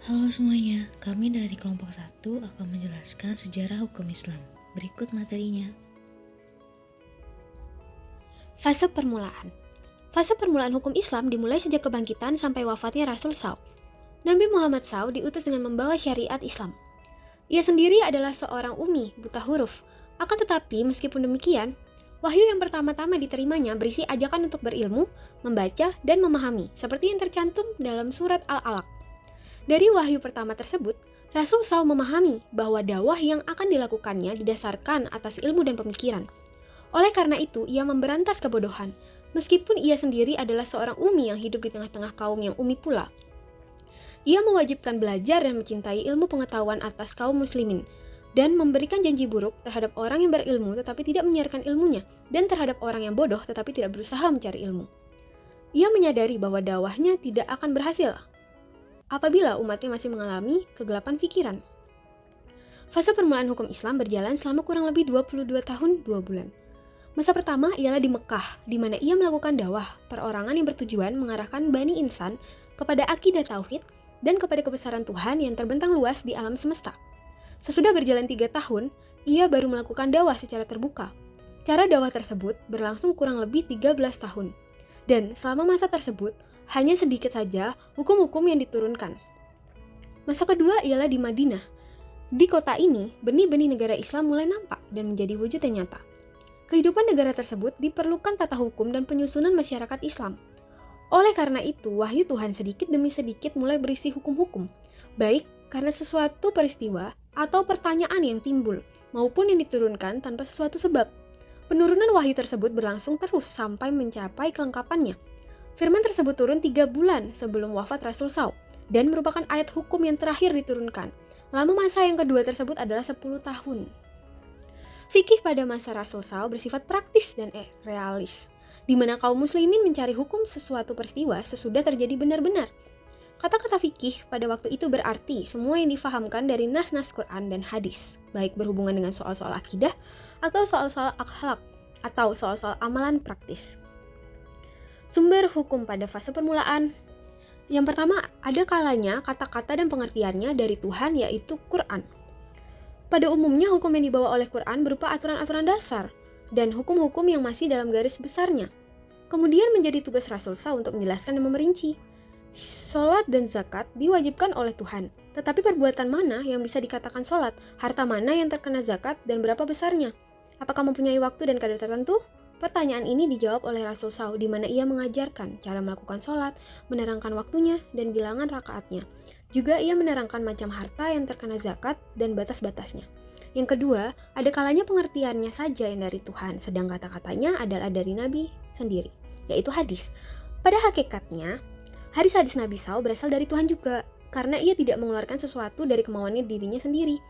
Halo semuanya, kami dari kelompok 1 akan menjelaskan sejarah hukum Islam. Berikut materinya. Fase permulaan. Fase permulaan hukum Islam dimulai sejak kebangkitan sampai wafatnya Rasul SAW. Nabi Muhammad SAW diutus dengan membawa syariat Islam. Ia sendiri adalah seorang ummi, buta huruf. Akan tetapi, meskipun demikian, wahyu yang pertama-tama diterimanya berisi ajakan untuk berilmu, membaca, dan memahami, seperti yang tercantum dalam surat Al-Alaq. Dari wahyu pertama tersebut, Rasul SAW memahami bahwa dakwah yang akan dilakukannya didasarkan atas ilmu dan pemikiran. Oleh karena itu, ia memberantas kebodohan, meskipun ia sendiri adalah seorang ummi yang hidup di tengah-tengah kaum yang ummi pula. Ia mewajibkan belajar dan mencintai ilmu pengetahuan atas kaum muslimin, dan memberikan janji buruk terhadap orang yang berilmu tetapi tidak menyiarkan ilmunya, dan terhadap orang yang bodoh tetapi tidak berusaha mencari ilmu. Ia menyadari bahwa dakwahnya tidak akan berhasil apabila umatnya masih mengalami kegelapan pikiran. Fase permulaan hukum Islam berjalan selama kurang lebih 22 tahun 2 bulan. Masa pertama ialah di Mekah, di mana ia melakukan dakwah perorangan yang bertujuan mengarahkan Bani Insan kepada akidah tauhid dan kepada kebesaran Tuhan yang terbentang luas di alam semesta. Sesudah berjalan 3 tahun, ia baru melakukan dakwah secara terbuka. Cara dakwah tersebut berlangsung kurang lebih 13 tahun. Dan selama masa tersebut, hanya sedikit saja hukum-hukum yang diturunkan. Masa kedua ialah di Madinah. Di kota ini, benih-benih negara Islam mulai nampak dan menjadi wujud yang nyata. Kehidupan negara tersebut diperlukan tata hukum dan penyusunan masyarakat Islam. Oleh karena itu, wahyu Tuhan sedikit demi sedikit mulai berisi hukum-hukum, baik karena sesuatu peristiwa atau pertanyaan yang timbul, maupun yang diturunkan tanpa sesuatu sebab. Penurunan wahyu tersebut berlangsung terus sampai mencapai kelengkapannya. Firman tersebut turun 3 bulan sebelum wafat Rasul SAW, dan merupakan ayat hukum yang terakhir diturunkan. Lama masa yang kedua tersebut adalah 10 tahun. Fikih pada masa Rasul SAW bersifat praktis dan realis, di mana kaum muslimin mencari hukum sesuatu peristiwa sesudah terjadi benar-benar. Kata-kata fikih pada waktu itu berarti semua yang difahamkan dari nas-nas Quran dan hadis, baik berhubungan dengan soal-soal akidah, atau soal-soal akhlak, atau soal-soal amalan praktis. Sumber hukum pada fase permulaan. Yang pertama, ada kalanya kata-kata dan pengertiannya dari Tuhan, yaitu Quran. Pada umumnya, hukum yang dibawa oleh Quran berupa aturan-aturan dasar dan hukum-hukum yang masih dalam garis besarnya. Kemudian menjadi tugas Rasul SAW untuk menjelaskan dan memerinci. Sholat dan zakat diwajibkan oleh Tuhan, tetapi perbuatan mana yang bisa dikatakan sholat, harta mana yang terkena zakat, dan berapa besarnya? Apakah mempunyai waktu dan kadar tertentu? Pertanyaan ini dijawab oleh Rasul SAW, di mana ia mengajarkan cara melakukan sholat, menerangkan waktunya, dan bilangan rakaatnya. Juga ia menerangkan macam harta yang terkena zakat dan batas-batasnya. Yang kedua, ada kalanya pengertiannya saja yang dari Tuhan, sedang kata-katanya adalah dari Nabi sendiri, yaitu hadis. Pada hakikatnya, hadis-hadis Nabi SAW berasal dari Tuhan juga, karena ia tidak mengeluarkan sesuatu dari kemauannya dirinya sendiri.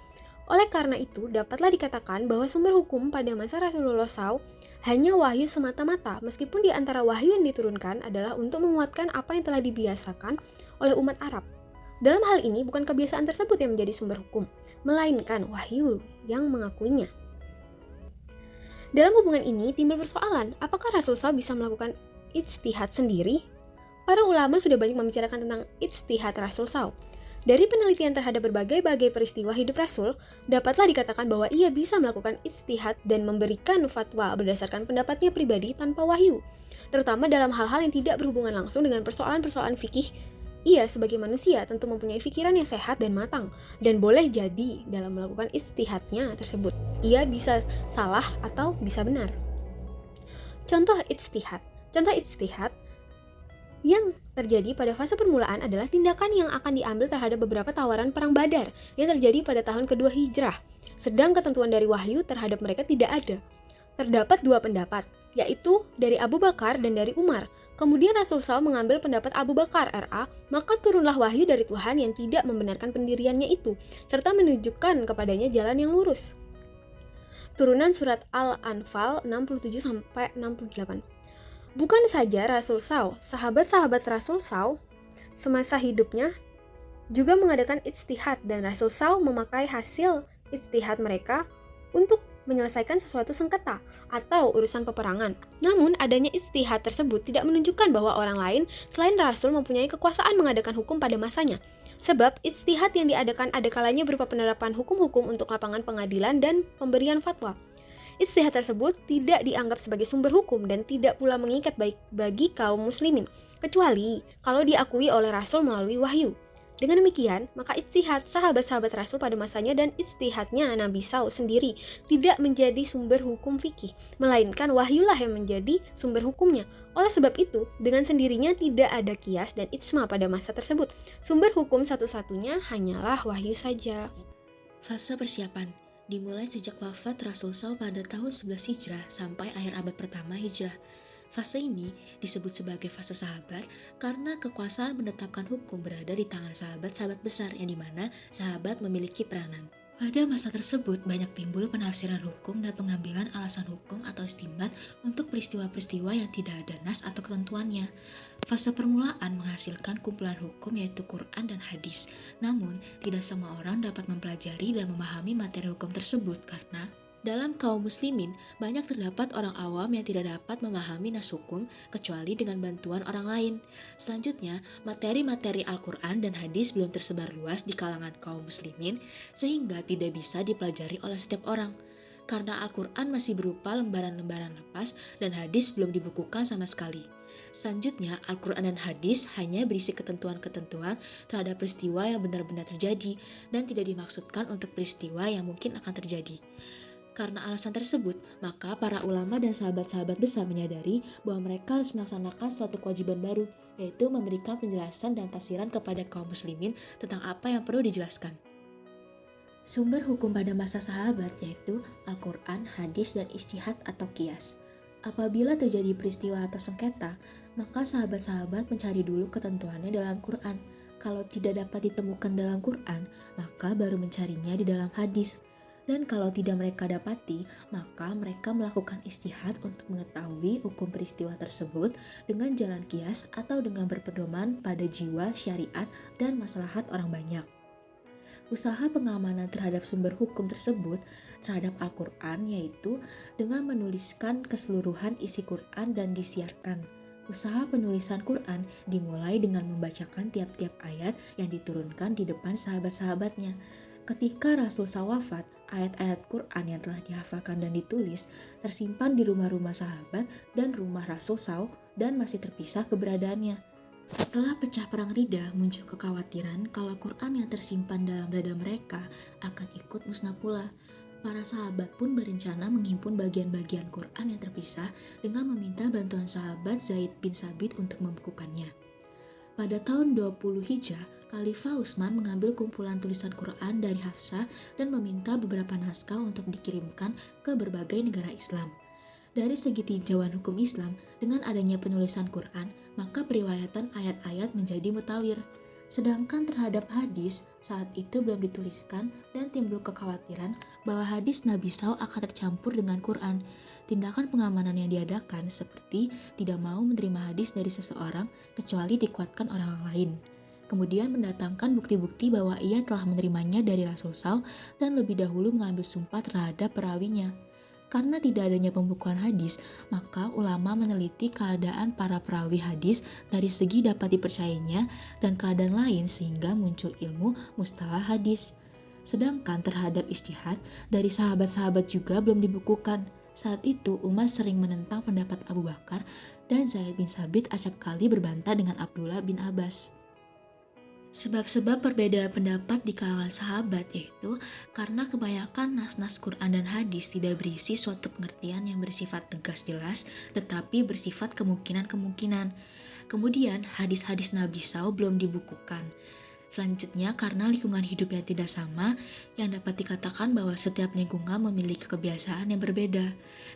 Oleh karena itu, dapatlah dikatakan bahwa sumber hukum pada masa Rasulullah SAW hanya wahyu semata-mata, meskipun di antara wahyu yang diturunkan adalah untuk menguatkan apa yang telah dibiasakan oleh umat Arab. Dalam hal ini, bukan kebiasaan tersebut yang menjadi sumber hukum, melainkan wahyu yang mengakuinya. Dalam hubungan ini, timbul persoalan, apakah Rasul SAW bisa melakukan ijtihad sendiri? Para ulama sudah banyak membicarakan tentang ijtihad Rasul SAW. Dari penelitian terhadap berbagai-bagai peristiwa hidup Rasul, dapatlah dikatakan bahwa ia bisa melakukan ijtihad dan memberikan fatwa berdasarkan pendapatnya pribadi tanpa wahyu, terutama dalam hal-hal yang tidak berhubungan langsung dengan persoalan-persoalan fikih. Ia sebagai manusia tentu mempunyai pikiran yang sehat dan matang, dan boleh jadi dalam melakukan ijtihadnya tersebut, ia bisa salah atau bisa benar. Contoh ijtihad yang terjadi pada fase permulaan adalah tindakan yang akan diambil terhadap beberapa tawaran perang Badar yang terjadi pada tahun kedua Hijrah, sedang ketentuan dari wahyu terhadap mereka tidak ada. Terdapat 2 pendapat, yaitu dari Abu Bakar dan dari Umar. Kemudian Rasul SAW mengambil pendapat Abu Bakar RA, maka turunlah wahyu dari Tuhan yang tidak membenarkan pendiriannya itu, serta menunjukkan kepadanya jalan yang lurus. Turunan surat Al-Anfal 67-68. Bukan saja Rasul SAW, sahabat-sahabat Rasul SAW semasa hidupnya juga mengadakan ijtihad, dan Rasul SAW memakai hasil ijtihad mereka untuk menyelesaikan sesuatu sengketa atau urusan peperangan. Namun, adanya ijtihad tersebut tidak menunjukkan bahwa orang lain selain Rasul mempunyai kekuasaan mengadakan hukum pada masanya. Sebab ijtihad yang diadakan ada kalanya berupa penerapan hukum-hukum untuk lapangan pengadilan dan pemberian fatwa. Ijtihad tersebut tidak dianggap sebagai sumber hukum dan tidak pula mengikat baik bagi kaum muslimin, kecuali kalau diakui oleh Rasul melalui wahyu. Dengan demikian, maka ijtihad sahabat-sahabat Rasul pada masanya dan ijtihadnya Nabi SAW sendiri tidak menjadi sumber hukum fikih, melainkan wahyulah yang menjadi sumber hukumnya. Oleh sebab itu, dengan sendirinya tidak ada qiyas dan ijma pada masa tersebut. Sumber hukum satu-satunya hanyalah wahyu saja. Fase persiapan dimulai sejak wafat Rasul SAW pada tahun 11 Hijrah sampai akhir abad pertama Hijrah. Fase ini disebut sebagai fase sahabat karena kekuasaan menetapkan hukum berada di tangan sahabat-sahabat besar yang dimana sahabat memiliki peranan. Pada masa tersebut banyak timbul penafsiran hukum dan pengambilan alasan hukum atau istinbat untuk peristiwa-peristiwa yang tidak ada nas atau ketentuannya. Fase permulaan menghasilkan kumpulan hukum yaitu Quran dan hadis. Namun, tidak semua orang dapat mempelajari dan memahami materi hukum tersebut karena dalam kaum muslimin, banyak terdapat orang awam yang tidak dapat memahami nas hukum kecuali dengan bantuan orang lain. Selanjutnya, materi-materi Al-Quran dan hadis belum tersebar luas di kalangan kaum muslimin sehingga tidak bisa dipelajari oleh setiap orang. Karena Al-Quran masih berupa lembaran-lembaran lepas dan hadis belum dibukukan sama sekali. Selanjutnya, Al-Quran dan hadis hanya berisi ketentuan-ketentuan terhadap peristiwa yang benar-benar terjadi dan tidak dimaksudkan untuk peristiwa yang mungkin akan terjadi. Karena alasan tersebut, maka para ulama dan sahabat-sahabat besar menyadari bahwa mereka harus melaksanakan suatu kewajiban baru, yaitu memberikan penjelasan dan tafsiran kepada kaum muslimin tentang apa yang perlu dijelaskan. Sumber hukum pada masa sahabat yaitu Al-Quran, hadis, dan ijtihad atau qiyas. Apabila terjadi peristiwa atau sengketa, maka sahabat-sahabat mencari dulu ketentuannya dalam Quran. Kalau tidak dapat ditemukan dalam Quran, maka baru mencarinya di dalam hadis. Dan kalau tidak mereka dapati, maka mereka melakukan ijtihad untuk mengetahui hukum peristiwa tersebut dengan jalan qiyas atau dengan berpedoman pada jiwa, syariat, dan maslahat orang banyak. Usaha pengamanan terhadap sumber hukum tersebut terhadap Al-Quran yaitu dengan menuliskan keseluruhan isi Quran dan disiarkan. Usaha penulisan Quran dimulai dengan membacakan tiap-tiap ayat yang diturunkan di depan sahabat-sahabatnya. Ketika Rasul SAW wafat, ayat-ayat Quran yang telah dihafalkan dan ditulis tersimpan di rumah-rumah sahabat dan rumah Rasul SAW dan masih terpisah keberadaannya. Setelah pecah perang Riddah, muncul kekhawatiran kalau Quran yang tersimpan dalam dada mereka akan ikut musnah pula. Para sahabat pun berencana menghimpun bagian-bagian Quran yang terpisah dengan meminta bantuan sahabat Zaid bin Sabit untuk membukukannya. Pada tahun 20 Hijrah, Khalifah Utsman mengambil kumpulan tulisan Quran dari Hafsah dan meminta beberapa naskah untuk dikirimkan ke berbagai negara Islam. Dari segi tinjauan hukum Islam, dengan adanya penulisan Quran, maka periwayatan ayat-ayat menjadi mutawir. Sedangkan terhadap hadis, saat itu belum dituliskan dan timbul kekhawatiran bahwa hadis Nabi SAW akan tercampur dengan Quran. Tindakan pengamanan yang diadakan seperti tidak mau menerima hadis dari seseorang kecuali dikuatkan orang lain. Kemudian mendatangkan bukti-bukti bahwa ia telah menerimanya dari Rasul SAW dan lebih dahulu mengambil sumpah terhadap perawinya. Karena tidak adanya pembukuan hadis, maka ulama meneliti keadaan para perawi hadis dari segi dapat dipercayainya dan keadaan lain sehingga muncul ilmu mustalah hadis. Sedangkan terhadap ijtihad, dari sahabat-sahabat juga belum dibukukan. Saat itu Umar sering menentang pendapat Abu Bakar dan Zaid bin Sabit acap kali berbantah dengan Abdullah bin Abbas. Sebab-sebab perbedaan pendapat di kalangan sahabat yaitu karena kebanyakan nas-nas Quran dan hadis tidak berisi suatu pengertian yang bersifat tegas jelas tetapi bersifat kemungkinan-kemungkinan. Kemudian hadis-hadis Nabi SAW belum dibukukan. Selanjutnya karena lingkungan hidup yang tidak sama, yang dapat dikatakan bahwa setiap lingkungan memiliki kebiasaan yang berbeda.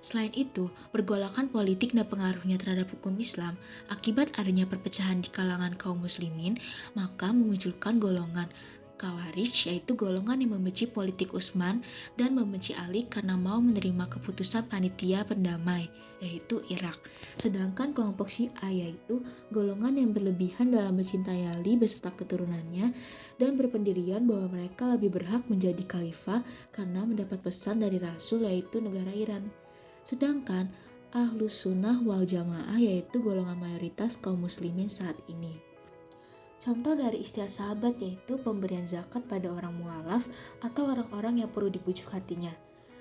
Selain itu, pergolakan politik dan pengaruhnya terhadap hukum Islam, akibat adanya perpecahan di kalangan kaum muslimin, maka memunculkan golongan Khawarij, yaitu golongan yang membenci politik Utsman dan membenci Ali karena mau menerima keputusan panitia pendamai, yaitu Irak. Sedangkan kelompok Syiah yaitu golongan yang berlebihan dalam mencintai Ali beserta keturunannya dan berpendirian bahwa mereka lebih berhak menjadi khalifah karena mendapat pesan dari Rasul yaitu negara Iran. Sedangkan Ahlus Sunnah wal Jamaah yaitu golongan mayoritas kaum muslimin saat ini. Contoh dari istilah sahabat yaitu pemberian zakat pada orang mualaf atau orang-orang yang perlu dibujuk hatinya,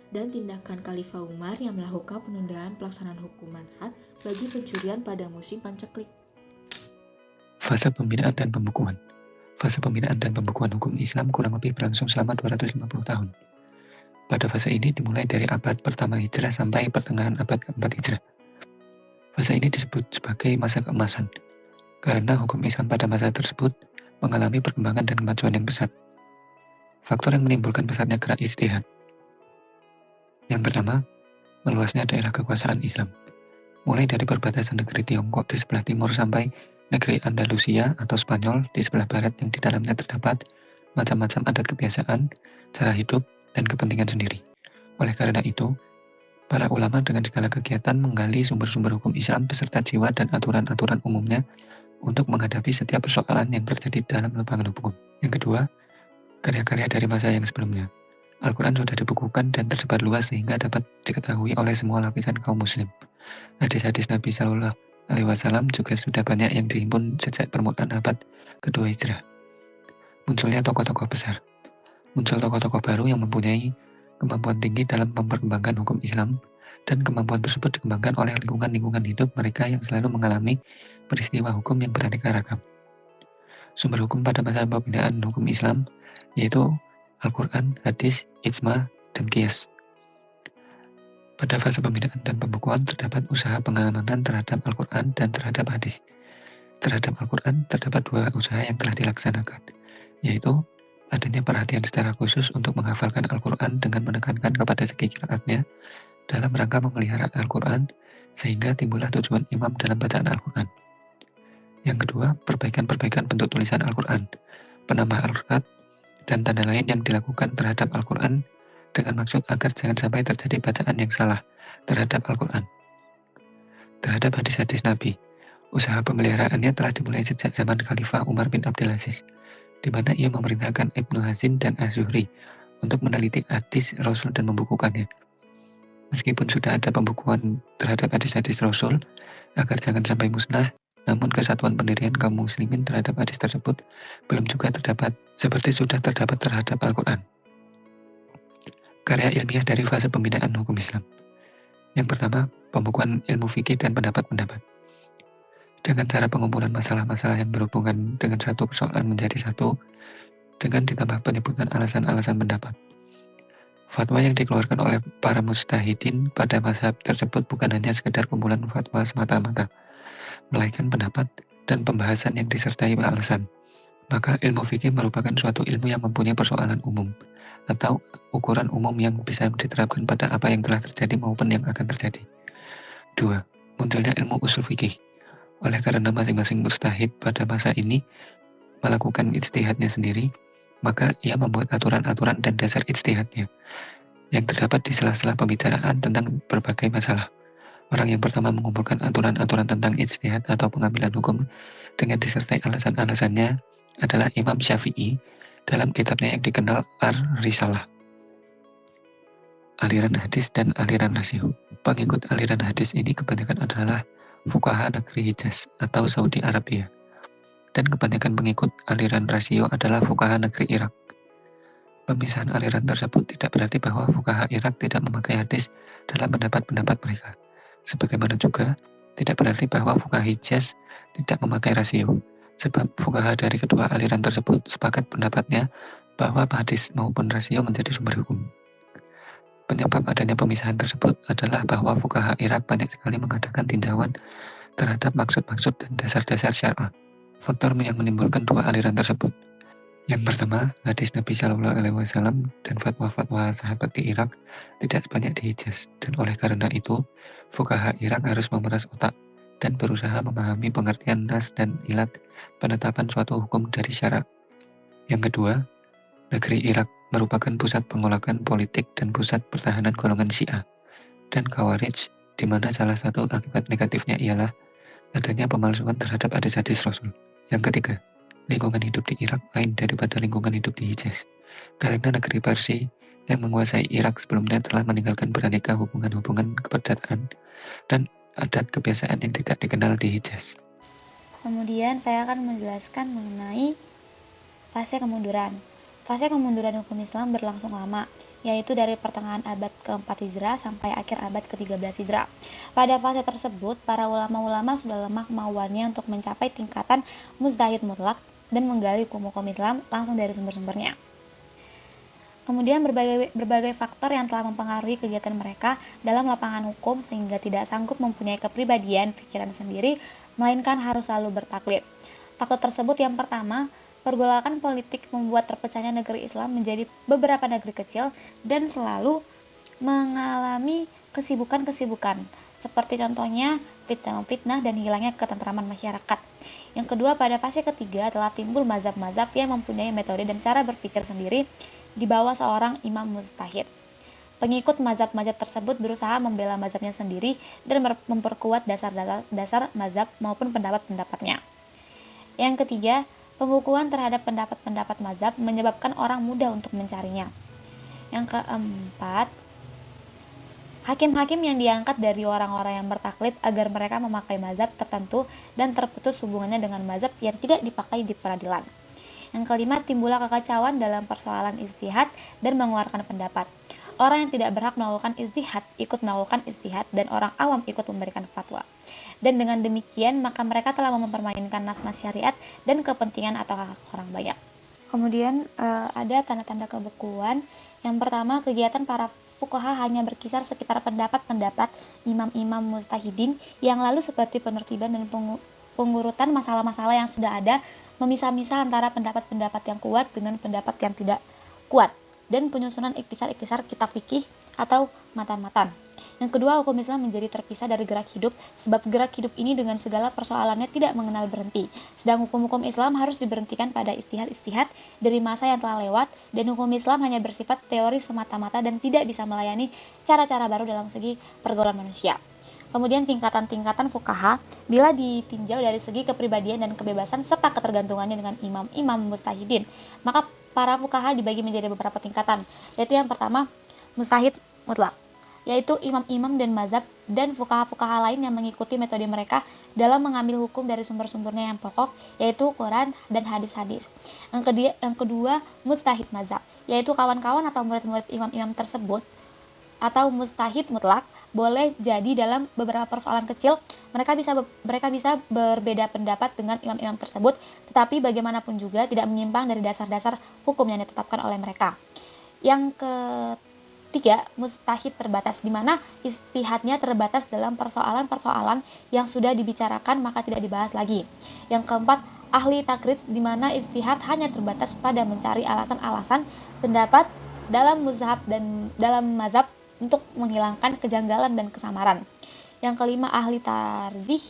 dan tindakan Khalifah Umar yang melakukan penundaan pelaksanaan hukuman had bagi pencurian pada musim pancaklik. Fase pembinaan dan pembukuan. Fase pembinaan dan pembukuan hukum Islam kurang lebih berlangsung selama 250 tahun. Pada fase ini dimulai dari abad pertama Hijrah sampai pertengahan abad keempat Hijrah. Fase ini disebut sebagai masa keemasan, karena hukum Islam pada masa tersebut mengalami perkembangan dan kemajuan yang pesat. Faktor yang menimbulkan pesatnya gerak ijtihad. Yang pertama, meluasnya daerah kekuasaan Islam. Mulai dari perbatasan negeri Tiongkok di sebelah timur sampai negeri Andalusia atau Spanyol di sebelah barat yang di dalamnya terdapat macam-macam adat kebiasaan, cara hidup, dan kepentingan sendiri. Oleh karena itu, para ulama dengan segala kegiatan menggali sumber-sumber hukum Islam beserta jiwa dan aturan-aturan umumnya untuk menghadapi setiap persoalan yang terjadi dalam lembaga hukum. Yang kedua, karya-karya dari masa yang sebelumnya. Al-Quran sudah dibukukan dan tersebar luas sehingga dapat diketahui oleh semua lapisan kaum muslim. Hadis-hadis Nabi Shallallahu Alaihi Wasallam juga sudah banyak yang dihimpun sejak permulaan abad kedua Hijrah. Munculnya tokoh-tokoh besar. Muncul tokoh-tokoh baru yang mempunyai kemampuan tinggi dalam memperkembangkan hukum Islam, dan kemampuan tersebut dikembangkan oleh lingkungan-lingkungan hidup mereka yang selalu mengalami peristiwa hukum yang beraneka ragam. Sumber hukum pada masa pembinaan hukum Islam yaitu Al-Quran, hadis, ijma, dan qiyas. Pada fase pembinaan dan pembukuan terdapat usaha pengamanan terhadap Al-Quran dan terhadap hadis. Terhadap Al-Quran terdapat dua usaha yang telah dilaksanakan, yaitu adanya perhatian secara khusus untuk menghafalkan Al-Quran dengan menekankan kepada segi qiraatnya dalam rangka memelihara Al-Quran sehingga timbullah tujuan imam dalam bacaan Al-Quran. Yang kedua, perbaikan-perbaikan bentuk tulisan Al-Quran, penambah al-quran dan tanda lain yang dilakukan terhadap Al-Quran dengan maksud agar jangan sampai terjadi bacaan yang salah terhadap Al-Quran. Terhadap hadis-hadis Nabi, usaha pemeliharaannya telah dimulai sejak zaman Khalifah Umar bin Abdul Aziz, di mana ia memerintahkan Ibnu Hazin dan Az-Zuhri untuk meneliti hadis Rasul dan membukukannya. Meskipun sudah ada pembukuan terhadap hadis-hadis Rasul agar jangan sampai musnah, namun kesatuan pendirian kaum muslimin terhadap hadis tersebut belum juga terdapat seperti sudah terdapat terhadap Al-Quran. Karya ilmiah dari fase pembinaan hukum Islam. Yang pertama, pembukuan ilmu fikih dan pendapat-pendapat. Dengan cara pengumpulan masalah-masalah yang berhubungan dengan satu persoalan menjadi satu, dengan ditambah penyebutan alasan-alasan pendapat. Fatwa yang dikeluarkan oleh para mujtahidin pada mazhab tersebut bukan hanya sekedar kumpulan fatwa semata-mata, melainkan pendapat dan pembahasan yang disertai alasan. Maka ilmu fikih merupakan suatu ilmu yang mempunyai persoalan umum, atau ukuran umum yang bisa diterapkan pada apa yang telah terjadi maupun yang akan terjadi. 2. Munculnya ilmu usul fikih. Oleh karena masing-masing mujtahid pada masa ini melakukan ijtihadnya sendiri, maka ia membuat aturan-aturan dan dasar ijtihadnya yang terdapat di sela-sela pembicaraan tentang berbagai masalah. Orang yang pertama mengumpulkan aturan-aturan tentang ijtihad atau pengambilan hukum dengan disertai alasan-alasannya adalah Imam Syafi'i dalam kitabnya yang dikenal Ar-Risalah. Aliran hadis dan aliran rasio. Pengikut aliran hadis ini kebanyakan adalah fuqaha negeri Hijaz atau Saudi Arabia, dan kebanyakan pengikut aliran rasio adalah fuqaha negeri Irak. Pemisahan aliran tersebut tidak berarti bahwa fuqaha Irak tidak memakai hadis dalam pendapat-pendapat mereka. Sebagaimana juga tidak berarti bahwa fuqaha Hijaz tidak memakai rasio, sebab fuqaha dari kedua aliran tersebut sepakat pendapatnya bahwa hadis maupun rasio menjadi sumber hukum. Penyebab adanya pemisahan tersebut adalah bahwa fuqaha Irak banyak sekali mengadakan tinjauan terhadap maksud-maksud dan dasar-dasar syariah. Faktor yang menimbulkan dua aliran tersebut. Yang pertama, hadis Nabi Shallallahu Alaihi Wasallam dan fatwa-fatwa sahabat di Irak tidak sebanyak di Hijaz, dan oleh karena itu, fuqaha Irak harus memeras otak dan berusaha memahami pengertian nas dan ilat penetapan suatu hukum dari syarak. Yang kedua, negeri Irak merupakan pusat pengolakan politik dan pusat pertahanan golongan Syiah dan Khawarij, di mana salah satu akibat negatifnya ialah adanya pemalsuan terhadap hadis-hadis Rasul. Yang ketiga, lingkungan hidup di Irak lain daripada lingkungan hidup di Hijaz, karena negeri Parsi yang menguasai Irak sebelumnya telah meninggalkan beraneka hubungan-hubungan keperdataan dan adat kebiasaan yang tidak dikenal di Hijaz. Kemudian saya akan menjelaskan mengenai fase kemunduran. Fase kemunduran hukum Islam berlangsung lama, yaitu dari pertengahan abad ke-4 Hijrah sampai akhir abad ke-13 Hijrah. Pada fase tersebut, para ulama-ulama sudah lemah kemauannya untuk mencapai tingkatan mujtahid mutlak dan menggali hukum-hukum Islam langsung dari sumber-sumbernya. Kemudian berbagai faktor yang telah mempengaruhi kegiatan mereka dalam lapangan hukum sehingga tidak sanggup mempunyai kepribadian pikiran sendiri, melainkan harus selalu bertaklid. Faktor tersebut yang pertama, pergolakan politik membuat terpecahnya negeri Islam menjadi beberapa negeri kecil dan selalu mengalami kesibukan-kesibukan, seperti contohnya fitnah-fitnah dan hilangnya ketentraman masyarakat. Yang kedua, pada fase ketiga telah timbul mazhab-mazhab yang mempunyai metode dan cara berpikir sendiri di bawah seorang imam mujtahid. Pengikut mazhab-mazhab tersebut berusaha membela mazhabnya sendiri dan memperkuat dasar mazhab maupun pendapat-pendapatnya. Yang ketiga, pembukuan terhadap pendapat-pendapat mazhab menyebabkan orang mudah untuk mencarinya. Yang keempat, hakim-hakim yang diangkat dari orang-orang yang bertaklid agar mereka memakai mazhab tertentu dan terputus hubungannya dengan mazhab yang tidak dipakai di peradilan. Yang kelima, timbullah kekacauan dalam persoalan ijtihad dan mengeluarkan pendapat. Orang yang tidak berhak melakukan ijtihad ikut melakukan ijtihad dan orang awam ikut memberikan fatwa. Dan dengan demikian, maka mereka telah mempermainkan nas-nas syariat dan kepentingan atau hak orang banyak. Kemudian ada tanda-tanda kebekuan. Yang pertama, kegiatan para fuqaha hanya berkisar sekitar pendapat-pendapat imam-imam mujtahidin yang lalu seperti penertiban dan pengurutan masalah-masalah yang sudah ada, memisah-misah antara pendapat-pendapat yang kuat dengan pendapat yang tidak kuat, dan penyusunan ikhtisar-ikhtisar kitab fikih atau matan-matan. Yang kedua, hukum Islam menjadi terpisah dari gerak hidup, sebab gerak hidup ini dengan segala persoalannya tidak mengenal berhenti. Sedang hukum-hukum Islam harus diberhentikan pada istihad-istihad dari masa yang telah lewat, dan hukum Islam hanya bersifat teori semata-mata dan tidak bisa melayani cara-cara baru dalam segi pergaulan manusia. Kemudian tingkatan-tingkatan fuqaha bila ditinjau dari segi kepribadian dan kebebasan serta ketergantungannya dengan imam-imam mujtahidin, maka para fuqaha dibagi menjadi beberapa tingkatan, yaitu yang pertama, mujtahid mutlak, yaitu imam-imam dan mazhab dan fuqaha-fuqaha lain yang mengikuti metode mereka dalam mengambil hukum dari sumber-sumbernya yang pokok, yaitu Quran dan hadis-hadis. Yang kedua, mujtahid mazhab, yaitu kawan-kawan atau murid-murid imam-imam tersebut atau mujtahid mutlak boleh jadi dalam beberapa persoalan kecil mereka bisa berbeda pendapat dengan imam-imam tersebut, tetapi bagaimanapun juga tidak menyimpang dari dasar-dasar hukum yang ditetapkan oleh mereka. Yang ketiga, mujtahid terbatas, di mana ijtihadnya terbatas dalam persoalan-persoalan yang sudah dibicarakan maka tidak dibahas lagi. Yang keempat, ahli takrits, di mana ijtihad hanya terbatas pada mencari alasan-alasan pendapat dalam mazhab dan dalam mazhab untuk menghilangkan kejanggalan dan kesamaran. Yang kelima, ahli tarzih,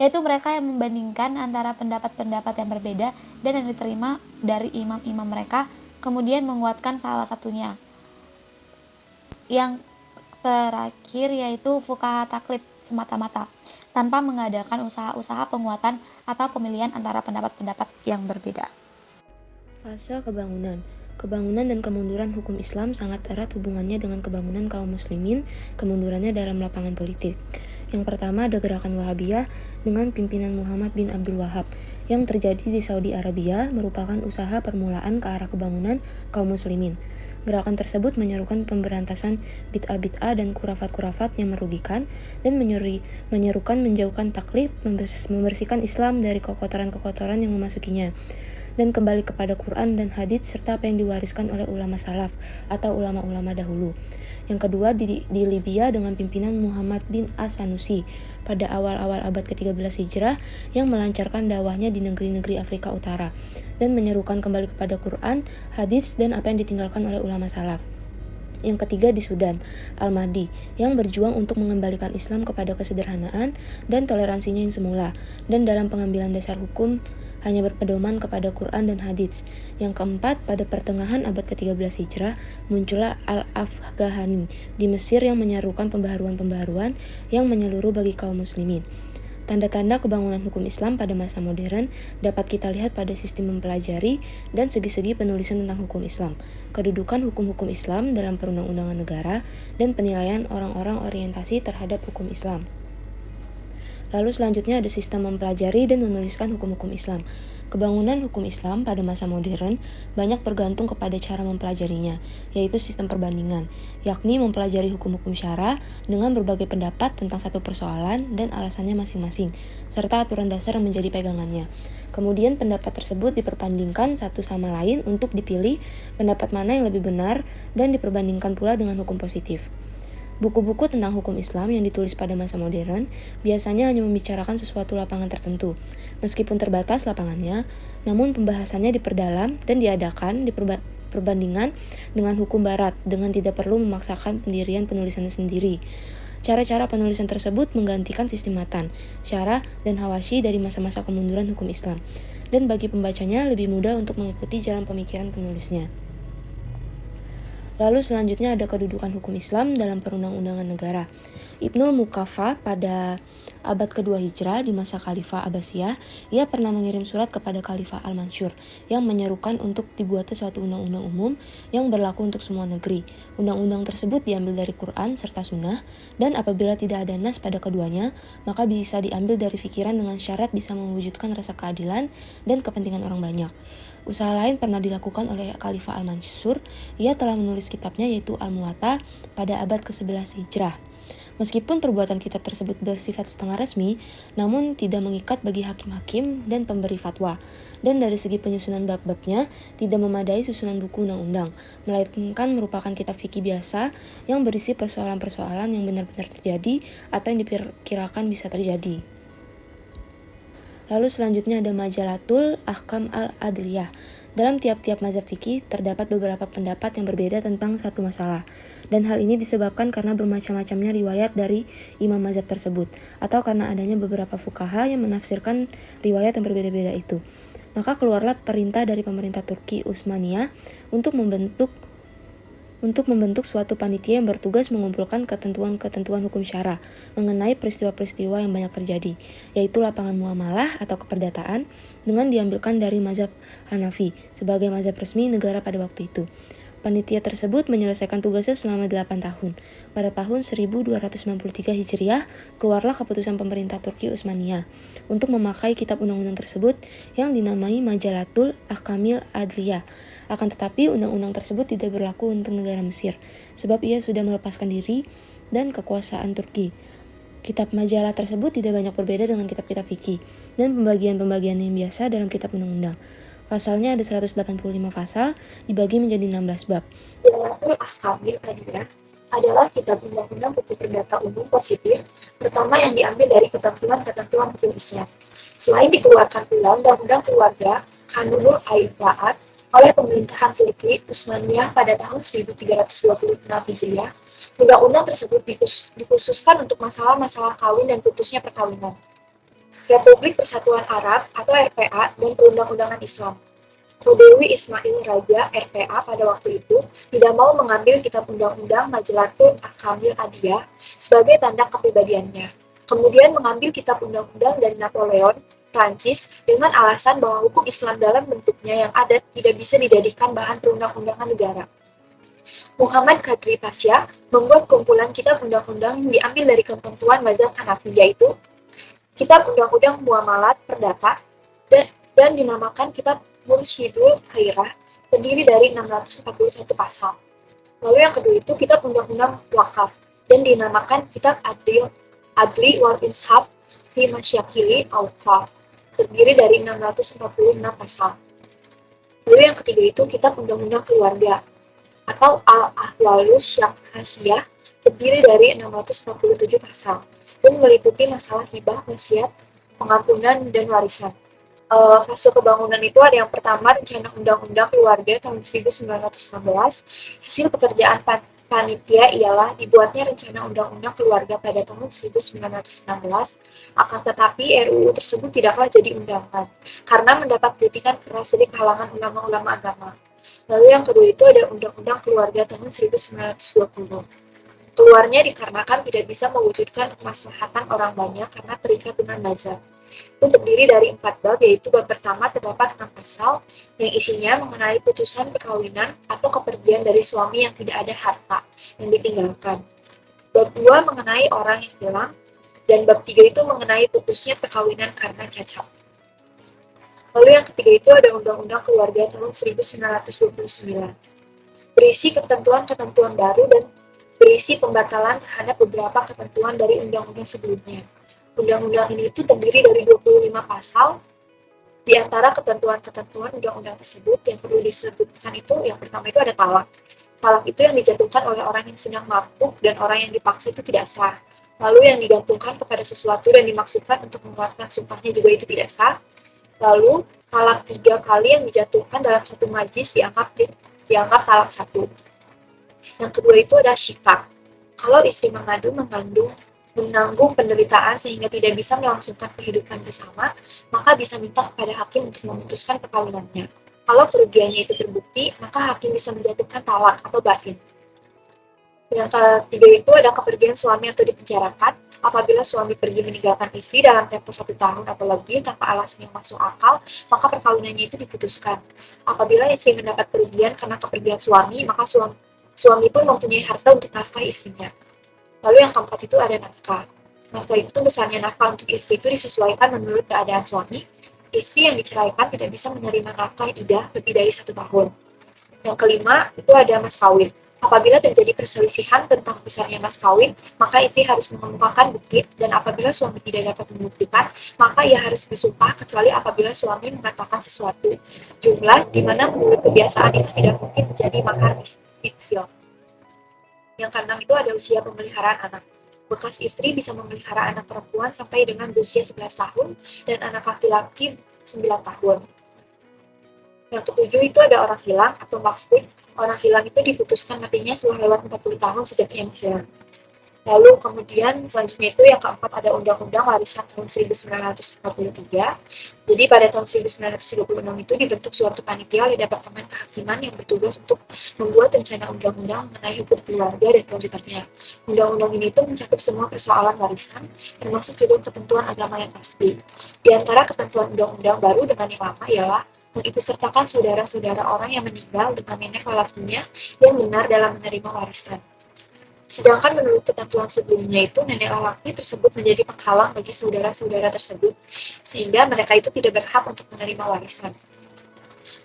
yaitu mereka yang membandingkan antara pendapat-pendapat yang berbeda dan yang diterima dari imam-imam mereka, kemudian menguatkan salah satunya. Yang terakhir yaitu fuqaha taklid semata-mata, tanpa mengadakan usaha-usaha penguatan atau pemilihan antara pendapat-pendapat yang berbeda. Fase kebangunan. Kebangunan dan kemunduran hukum Islam sangat erat hubungannya dengan kebangunan kaum muslimin, kemundurannya dalam lapangan politik. Yang pertama ada gerakan Wahabiyah dengan pimpinan Muhammad bin Abdul Wahab yang terjadi di Saudi Arabia, merupakan usaha permulaan ke arah kebangunan kaum muslimin. Gerakan tersebut menyerukan pemberantasan bid'ah-bid'ah dan kurafat-kurafat yang merugikan dan menyerukan menjauhkan taklid, membersihkan Islam dari kekotoran-kekotoran yang memasukinya, dan kembali kepada Quran dan hadits serta apa yang diwariskan oleh ulama salaf atau ulama-ulama dahulu. Yang kedua di Libya dengan pimpinan Muhammad bin As-Sanusi pada awal-awal abad ke-13 Hijrah yang melancarkan dakwahnya di negeri-negeri Afrika Utara dan menyerukan kembali kepada Quran, hadits dan apa yang ditinggalkan oleh ulama salaf. Yang ketiga di Sudan, Al-Mahdi yang berjuang untuk mengembalikan Islam kepada kesederhanaan dan toleransinya yang semula, dan dalam pengambilan dasar hukum hanya berpedoman kepada Quran dan hadits. Yang keempat, pada pertengahan abad ke-13 Hijrah, muncullah Al-Afghani di Mesir yang menyerukan pembaharuan-pembaharuan yang menyeluruh bagi kaum muslimin. Tanda-tanda kebangunan hukum Islam pada masa modern dapat kita lihat pada sistem mempelajari dan segi-segi penulisan tentang hukum Islam, kedudukan hukum-hukum Islam dalam perundang-undangan negara, dan penilaian orang-orang orientasi terhadap hukum Islam. Lalu selanjutnya ada sistem mempelajari dan menuliskan hukum-hukum Islam. Kebangunan hukum Islam pada masa modern banyak bergantung kepada cara mempelajarinya, yaitu sistem perbandingan, yakni mempelajari hukum-hukum syara dengan berbagai pendapat tentang satu persoalan dan alasannya masing-masing, serta aturan dasar yang menjadi pegangannya. Kemudian pendapat tersebut diperbandingkan satu sama lain untuk dipilih pendapat mana yang lebih benar dan diperbandingkan pula dengan hukum positif. Buku-buku tentang hukum Islam yang ditulis pada masa modern biasanya hanya membicarakan sesuatu lapangan tertentu. Meskipun terbatas lapangannya, namun pembahasannya diperdalam dan diadakan di perbandingan dengan hukum barat dengan tidak perlu memaksakan pendirian penulisannya sendiri. Cara-cara penulisan tersebut menggantikan sistem matan, syara, dan hawashi dari masa-masa kemunduran hukum Islam, dan bagi pembacanya lebih mudah untuk mengikuti jalan pemikiran penulisnya. Lalu selanjutnya ada kedudukan hukum Islam dalam perundang-undangan negara. Ibnul Muqaffa pada abad kedua Hijrah di masa Khalifah Abbasiyah, ia pernah mengirim surat kepada Khalifah Al-Mansur yang menyerukan untuk dibuatnya suatu undang-undang umum yang berlaku untuk semua negeri. Undang-undang tersebut diambil dari Quran serta Sunnah, dan apabila tidak ada nas pada keduanya, maka bisa diambil dari pikiran dengan syarat bisa mewujudkan rasa keadilan dan kepentingan orang banyak. Usaha lain pernah dilakukan oleh Khalifah Al-Mansur. Ia telah menulis kitabnya yaitu Al-Muwatta pada abad ke-11 Hijrah. Meskipun perbuatan kitab tersebut bersifat setengah resmi, namun tidak mengikat bagi hakim-hakim dan pemberi fatwa. Dan dari segi penyusunan bab-babnya, tidak memadai susunan buku undang-undang, melainkan merupakan kitab fikih biasa yang berisi persoalan-persoalan yang benar-benar terjadi atau yang diperkirakan bisa terjadi. Lalu selanjutnya ada Majalatul Ahkam Al-Adliyah. Dalam tiap-tiap mazhab fikih terdapat beberapa pendapat yang berbeda tentang satu masalah. Dan hal ini disebabkan karena bermacam-macamnya riwayat dari imam mazhab tersebut, atau karena adanya beberapa fuqaha yang menafsirkan riwayat yang berbeda-beda itu. Maka keluarlah perintah dari pemerintah Turki Utsmaniyah untuk membentuk suatu panitia yang bertugas mengumpulkan ketentuan-ketentuan hukum syara mengenai peristiwa-peristiwa yang banyak terjadi, yaitu lapangan muamalah atau keperdataan, dengan diambilkan dari mazhab Hanafi sebagai mazhab resmi negara pada waktu itu. Panitia tersebut menyelesaikan tugasnya selama 8 tahun. Pada tahun 1293 Hijriah, keluarlah keputusan pemerintah Turki Utsmaniyah untuk memakai kitab undang-undang tersebut yang dinamai Majalatul Ahkamil Adliyah. Akan tetapi, undang-undang tersebut tidak berlaku untuk negara Mesir, sebab ia sudah melepaskan diri dan kekuasaan Turki. Kitab majalah tersebut tidak banyak berbeda dengan kitab-kitab fikih, dan pembagian-pembagian yang biasa dalam kitab undang-undang. Pasalnya ada 185 pasal, dibagi menjadi 16 bab. Majalatul Ahkamil Adliyah adalah kitab undang-undang hukum perdata umum positif pertama yang diambil dari ketentuan-ketentuan hukum Islam. Selain dikeluarkan pula undang-undang keluarga Kanunul Aidaat oleh pemerintahan Turki Utsmaniyah pada tahun 1326 Hijriah, undang-undang tersebut dikhususkan untuk masalah-masalah kawin dan putusnya perkawinan. Republik Persatuan Arab atau RPA dan Perundang-undangan Islam. Khodewi Ismail Raja RPA pada waktu itu tidak mau mengambil kitab undang-undang Majalatul Ahkamil Adliyah sebagai tanda kepribadiannya. Kemudian mengambil kitab undang-undang dari Napoleon, Prancis, dengan alasan bahwa hukum Islam dalam bentuknya yang ada tidak bisa dijadikan bahan perundang-undangan negara. Muhammad Qadri Pasha membuat kumpulan kitab undang-undang yang diambil dari ketentuan mazhab Hanafi, yaitu Kitab Undang-Undang Muamalat Perdata dan dinamakan Kitab Mursyidul Khairah, terdiri dari 641 pasal. Lalu yang kedua itu Kitab Undang-Undang Wakaf dan dinamakan Kitab Adli wal Inshaf fi Masyakili Awqaf, terdiri dari 646 pasal. Lalu yang ketiga itu Kitab Undang-Undang Keluarga atau Al-Ahwalus Syakhsiyah, terdiri dari 647 pasal dan meliputi masalah hibah, wasiat, pengampunan, dan warisan. Fase kebangunan itu ada yang pertama rencana undang-undang keluarga tahun 1916. Hasil pekerjaan panitia ialah dibuatnya rencana undang-undang keluarga pada tahun 1916. Akan tetapi RUU tersebut tidaklah jadi undangan karena mendapat kritikan keras dari kalangan ulama-ulama agama. Lalu yang kedua itu ada undang-undang keluarga tahun 1920. Keluarnya dikarenakan tidak bisa mewujudkan kemaslahatan orang banyak karena terikat dengan mazhab. Itu terdiri dari 4 bab, yaitu bab pertama terdapat 6 pasal yang isinya mengenai putusan perkawinan atau kepergian dari suami yang tidak ada harta yang ditinggalkan. Bab 2 mengenai orang yang hilang, Dan bab 3 itu mengenai putusnya perkawinan karena cacat. Lalu yang ketiga itu ada Undang-Undang Keluarga tahun 1929. Berisi ketentuan-ketentuan baru dan berisi pembatalan terhadap beberapa ketentuan dari undang-undang sebelumnya. Undang-undang ini itu terdiri dari 25 pasal. Di antara ketentuan-ketentuan undang-undang tersebut yang perlu disebutkan itu, yang pertama itu ada talak. Talak itu yang dijatuhkan oleh orang yang sedang mabuk dan orang yang dipaksa itu tidak sah. Lalu yang digantungkan kepada sesuatu dan dimaksudkan untuk menguatkan sumpahnya juga itu tidak sah. Lalu talak 3 kali yang dijatuhkan dalam satu majlis dianggap talak 1. Yang kedua itu ada syikak. Kalau istri menanggung penderitaan sehingga tidak bisa melangsungkan kehidupan bersama, maka bisa minta kepada hakim untuk memutuskan perkawinannya. Kalau kerugiannya itu terbukti, maka hakim bisa menjatuhkan talak atau bain. Yang ketiga itu ada kepergian suami atau dipenjarakan. Apabila suami pergi meninggalkan istri dalam tempo 1 tahun atau lebih tanpa alasan yang masuk akal, maka perkawinannya itu diputuskan. Apabila istri mendapat kerugian karena kepergian suami, maka suami pun mempunyai harta untuk nafkah istrinya. Lalu yang keempat itu ada nafkah. Nafkah itu besarnya nafkah untuk istri itu disesuaikan menurut keadaan suami. Istri yang diceraikan tidak bisa menerima nafkah idah lebih dari 1 tahun. Yang kelima itu ada mas kawin. Apabila terjadi perselisihan tentang besarnya mas kawin, maka istri harus mengemukakan bukti, dan apabila suami tidak dapat membuktikan, maka ia harus bersumpah kecuali apabila suami mengatakan sesuatu jumlah di mana menurut kebiasaan itu tidak mungkin menjadi mahar istil. Yang keenam itu ada usia pemeliharaan anak. Bekas istri bisa memelihara anak perempuan sampai dengan berusia 11 tahun dan anak laki-laki 9 tahun. Yang ketujuh itu ada orang hilang atau mafqud. Orang hilang itu diputuskan matinya setelah lewat 40 tahun sejak ia menghilang. Lalu kemudian selanjutnya itu yang keempat ada Undang-Undang Warisan tahun 1943. Jadi pada tahun 1936 itu dibentuk suatu panitia oleh Departemen Kehakiman yang bertugas untuk membuat rencana undang-undang mengenai hukum keluarga dan kelanjutannya. Undang-undang ini itu mencakup semua persoalan warisan, termasuk juga ketentuan agama yang pasti. Di antara ketentuan undang-undang baru dengan yang lama ialah mengikutsertakan saudara-saudara orang yang meninggal dengan nenek lelakinya yang benar dalam menerima warisan. Sedangkan menurut ketentuan sebelumnya itu nenek lelaki tersebut menjadi penghalang bagi saudara-saudara tersebut, sehingga mereka itu tidak berhak untuk menerima warisan.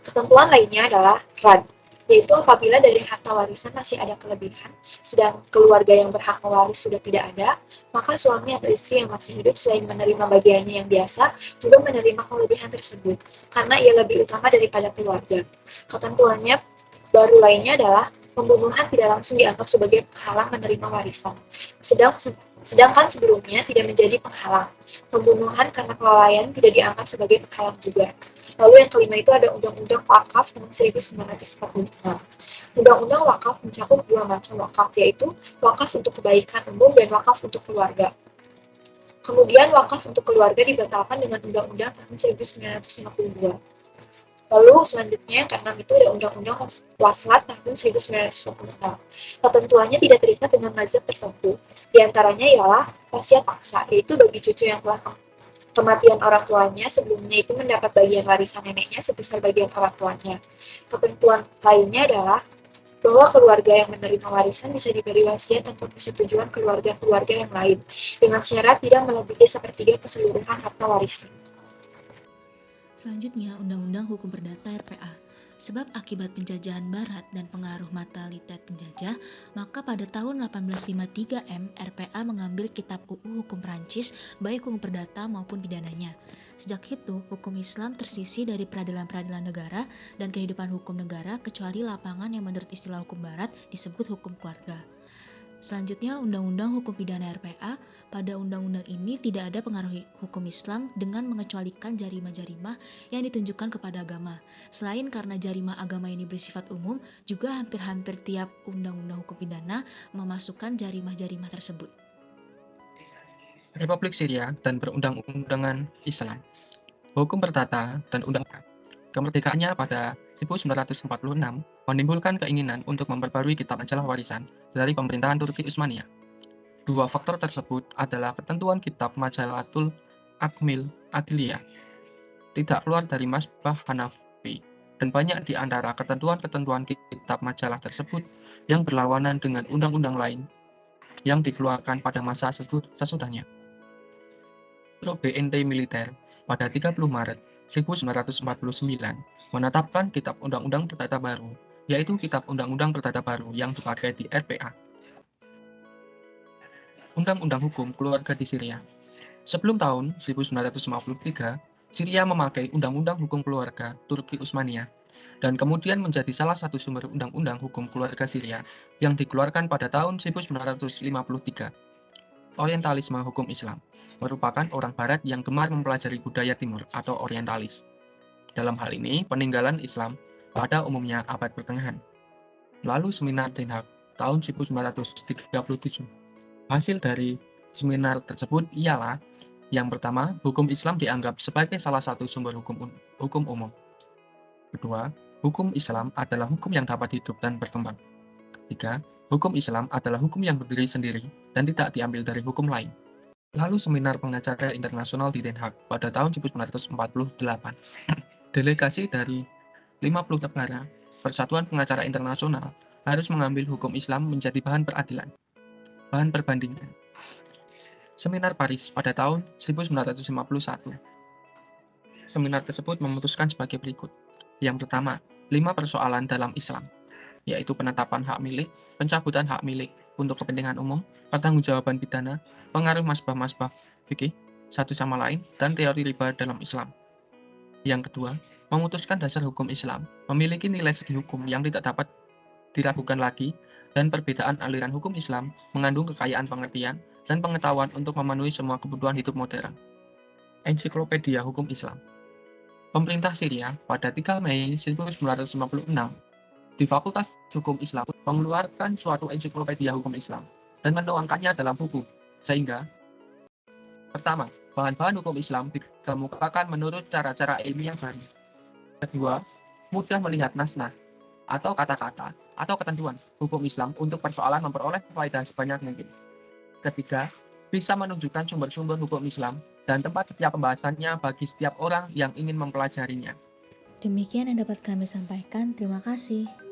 Ketentuan lainnya adalah rad, yaitu apabila dari harta warisan masih ada kelebihan, sedang keluarga yang berhak mewaris sudah tidak ada, maka suami atau istri yang masih hidup selain menerima bagiannya yang biasa, juga menerima kelebihan tersebut, karena ia lebih utama daripada keluarga. Ketentuannya baru lainnya adalah pembunuhan tidak langsung dianggap sebagai penghalang menerima warisan. Sedangkan sebelumnya tidak menjadi penghalang. Pembunuhan karena kelalaian tidak dianggap sebagai penghalang juga. Lalu yang kelima itu ada Undang-Undang Wakaf tahun 1945. Undang-Undang Wakaf mencakup 2 macam wakaf, yaitu wakaf untuk kebaikan umum dan wakaf untuk keluarga. Kemudian wakaf untuk keluarga dibatalkan dengan Undang-Undang tahun 1952. Lalu selanjutnya yang keenam itu ada Undang-Undang Waslat tahun 1956. Ketentuannya tidak terikat dengan mazhab tertentu. Di antaranya ialah wasiat paksa, yaitu bagi cucu yang telah kematian orang tuanya sebelumnya itu mendapat bagian warisan neneknya sebesar bagian orang tuanya. Ketentuan lainnya adalah bahwa keluarga yang menerima warisan bisa diberi wasiat tanpa persetujuan keluarga-keluarga yang lain, dengan syarat tidak melebihi 1/3 keseluruhan harta warisan. Selanjutnya, Undang-Undang Hukum Perdata RPA. Sebab akibat penjajahan Barat dan pengaruh mentalitas penjajah, maka pada tahun 1853 RPA mengambil kitab UU Hukum Prancis, baik hukum perdata maupun pidananya. Sejak itu, hukum Islam tersisih dari peradilan-peradilan negara dan kehidupan hukum negara, kecuali lapangan yang menurut istilah hukum Barat disebut hukum keluarga. Selanjutnya, Undang-Undang Hukum Pidana RPA. Pada undang-undang ini tidak ada pengaruh hukum Islam dengan mengecualikan jarimah-jarimah yang ditunjukkan kepada agama. Selain karena jarimah agama ini bersifat umum, juga hampir-hampir tiap undang-undang hukum pidana memasukkan jarimah-jarimah tersebut. Republik Syria dan perundang-undangan Islam. Hukum perdata dan undang-undang. Kemerdekaannya pada 1946 menimbulkan keinginan untuk memperbarui kitab majalah warisan dari pemerintahan Turki Utsmaniyah. 2 faktor tersebut adalah ketentuan kitab Majalatul Akmil Adliyah tidak keluar dari mazhab Hanafi, dan banyak di antara ketentuan-ketentuan kitab majalah tersebut yang berlawanan dengan undang-undang lain yang dikeluarkan pada masa sesudahnya. Pro BNT Militer pada 30 Maret 1949 menetapkan Kitab Undang-Undang Perdata Baru, yaitu Kitab Undang-Undang Perdata Baru yang dipakai di RPA. Undang-Undang Hukum Keluarga di Syria. Sebelum tahun 1953, Syria memakai Undang-Undang Hukum Keluarga Turki Utsmaniyah dan kemudian menjadi salah satu sumber Undang-Undang Hukum Keluarga Syria yang dikeluarkan pada tahun 1953. Orientalisme Hukum Islam merupakan orang Barat yang gemar mempelajari budaya Timur atau Orientalis. Dalam hal ini, peninggalan Islam pada umumnya abad pertengahan. Lalu seminar Den Haag tahun 1937. Hasil dari seminar tersebut ialah yang pertama, hukum Islam dianggap sebagai salah satu sumber hukum umum. Kedua, hukum Islam adalah hukum yang dapat hidup dan berkembang. Ketiga, hukum Islam adalah hukum yang berdiri sendiri dan tidak diambil dari hukum lain. Lalu seminar pengacara internasional di Den Haag pada tahun 1948. Delegasi dari 50 negara Persatuan Pengacara Internasional harus mengambil hukum Islam menjadi bahan peradilan, bahan perbandingan. Seminar Paris pada tahun 1951. Seminar tersebut memutuskan sebagai berikut. Yang pertama, 5 persoalan dalam Islam, yaitu penetapan hak milik, pencabutan hak milik untuk kepentingan umum, pertanggungjawaban pidana, pengaruh mazhab-mazhab fikih satu sama lain, dan teori riba dalam Islam. Yang kedua, memutuskan dasar hukum Islam memiliki nilai segi hukum yang tidak dapat diragukan lagi, dan perbedaan aliran hukum Islam mengandung kekayaan pengertian dan pengetahuan untuk memenuhi semua kebutuhan hidup modern. Ensiklopedia Hukum Islam. Pemerintah Syria pada 3 Mei 1956 di Fakultas Hukum Islam mengeluarkan suatu ensiklopedia hukum Islam dan menuangkannya dalam buku, sehingga pertama, bahan-bahan hukum Islam dikemukakan menurut cara-cara ilmiah baru. Kedua, mudah melihat naskah atau kata-kata atau ketentuan hukum Islam untuk persoalan memperoleh faedah sebanyak mungkin. Ketiga, bisa menunjukkan sumber-sumber hukum Islam dan tempat setiap pembahasannya bagi setiap orang yang ingin mempelajarinya. Demikian yang dapat kami sampaikan. Terima kasih.